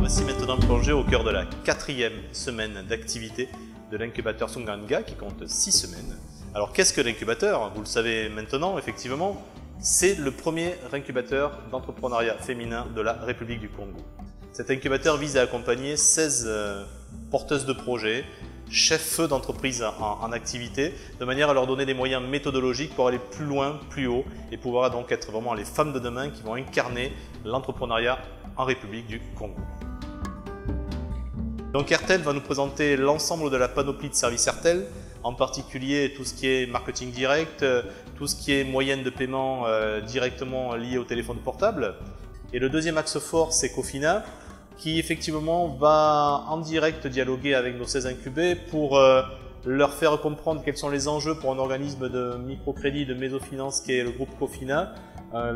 voici maintenant plongé au cœur de la 4e semaine d'activité de l'incubateur Sunganga qui compte 6 semaines. Alors qu'est-ce que l'incubateur? Vous le savez maintenant, effectivement, c'est le premier incubateur d'entrepreneuriat féminin de la République du Congo. Cet incubateur vise à accompagner 16 porteuses de projets, chefs d'entreprise en activité, de manière à leur donner des moyens méthodologiques pour aller plus loin, plus haut et pouvoir donc être vraiment les femmes de demain qui vont incarner l'entrepreneuriat en République du Congo. Donc Airtel va nous présenter l'ensemble de la panoplie de services Airtel, en particulier tout ce qui est marketing direct, tout ce qui est moyenne de paiement directement lié au téléphone portable. Et le deuxième axe fort, c'est Cofina, qui effectivement va en direct dialoguer avec nos 16 incubés pour leur faire comprendre quels sont les enjeux pour un organisme de microcrédit, de mésofinance qui est le groupe Cofina,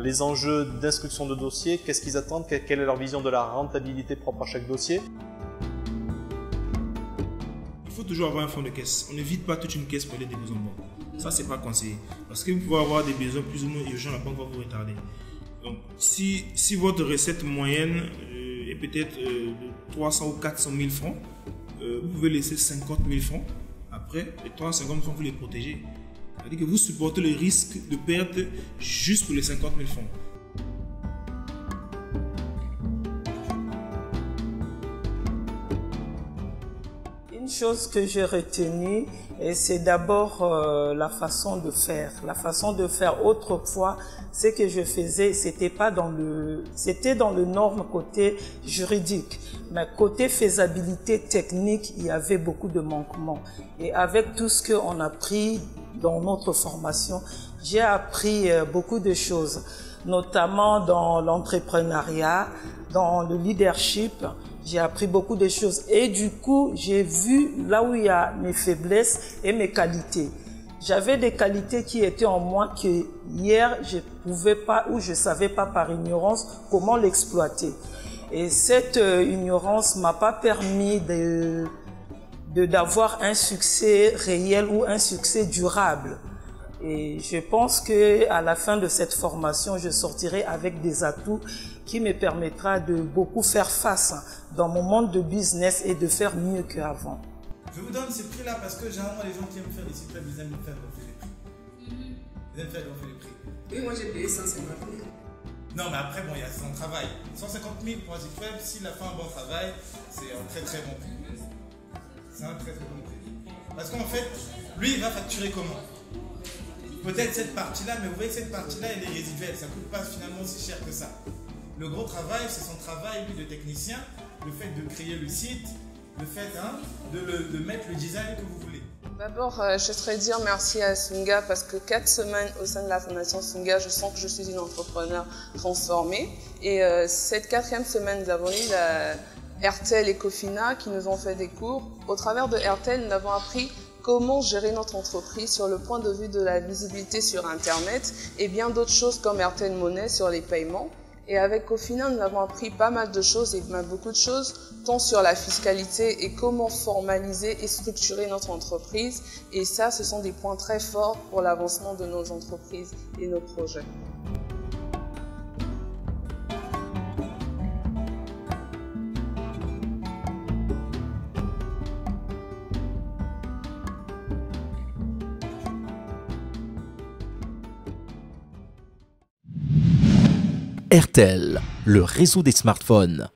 les enjeux d'instruction de dossiers, qu'est-ce qu'ils attendent, quelle est leur vision de la rentabilité propre à chaque dossier. Il faut toujours avoir un fonds de caisse. On ne vide pas toute une caisse pour les besoins de banque. Ça, c'est pas conseillé. Parce que vous pouvez avoir des besoins plus ou moins urgents, la banque va vous retarder. Donc, si votre recette moyenne est peut-être de 300 ou 400 000 francs, vous pouvez laisser 50 000 francs. Après, les 350 000 francs, vous les protégez. C'est-à-dire que vous supportez le risque de perte juste pour les 50 000 francs. Une chose que j'ai retenue, c'est d'abord la façon de faire. La façon de faire autrefois, ce que je faisais, c'était dans le norme côté juridique. Mais côté faisabilité technique, il y avait beaucoup de manquements. Et avec tout ce qu'on a appris dans notre formation, j'ai appris beaucoup de choses, notamment dans l'entrepreneuriat, dans le leadership. J'ai appris beaucoup de choses et du coup, j'ai vu là où il y a mes faiblesses et mes qualités. J'avais des qualités qui étaient en moi que hier, je ne pouvais pas ou je ne savais pas par ignorance comment l'exploiter. Et cette ignorance ne m'a pas permis d'avoir un succès réel ou un succès durable. Et je pense qu'à la fin de cette formation, je sortirai avec des atouts qui me permettra de beaucoup faire face dans mon monde de business et de faire mieux qu'avant. Je vous donne ces prix-là parce que généralement les gens qui aiment faire des sites web, ils aiment faire gonfler les prix. Ils aiment faire gonfler les prix. Oui, moi j'ai payé 150 000. Non, mais après, bon, il y a son travail. 150 000 pour un site web, s'il a fait un bon travail, c'est un très très bon prix. C'est un très très bon prix. Parce qu'en fait, lui, il va facturer comment? Peut-être cette partie-là, mais vous voyez, cette partie-là, elle est résiduelle. Ça ne coûte pas finalement si cher que ça. Le gros travail, c'est son travail, lui, de technicien, le fait de créer le site, le fait de mettre le design que vous voulez. D'abord, je souhaiterais dire merci à Sunga parce que 4 semaines au sein de la fondation Sunga, je sens que je suis une entrepreneur transformée. Et cette 4e semaine, nous avons eu Airtel et Cofina qui nous ont fait des cours. Au travers de Airtel, nous avons appris comment gérer notre entreprise sur le point de vue de la visibilité sur Internet et bien d'autres choses comme Airtel Money sur les paiements. Et avec Cofina, nous avons appris pas mal de choses et même beaucoup de choses, tant sur la fiscalité et comment formaliser et structurer notre entreprise. Et ça, ce sont des points très forts pour l'avancement de nos entreprises et nos projets. Airtel, le réseau des smartphones.